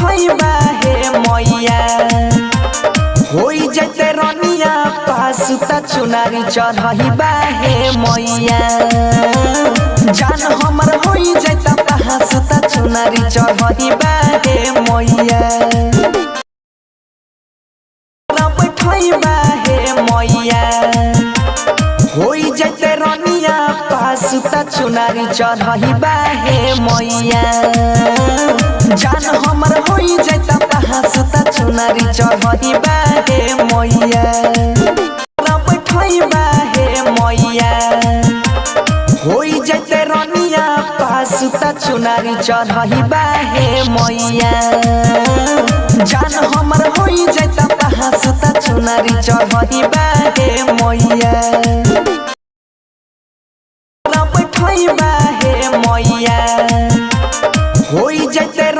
बैठइबा हे मैया होई जते रनिया पासुता चुनारी चढ़इबा हे मैया जान हमर होई जता पासुता चुनारी चढ़इबा हे मैया बैठइबा हे मैया होई जते रनिया पासुता चुनारी चढ़इबा हे मैया जान हमर होई जता पासुता चुनारी चढ़इबा हे मैया बैठइबा हे मैया होई जते रनिया पासुता चुनारी चढ़इबा हे मैया जान हमर होई जता पासुता चुनारी चढ़इबा हे मैया बैठइबा हे मैया होई जते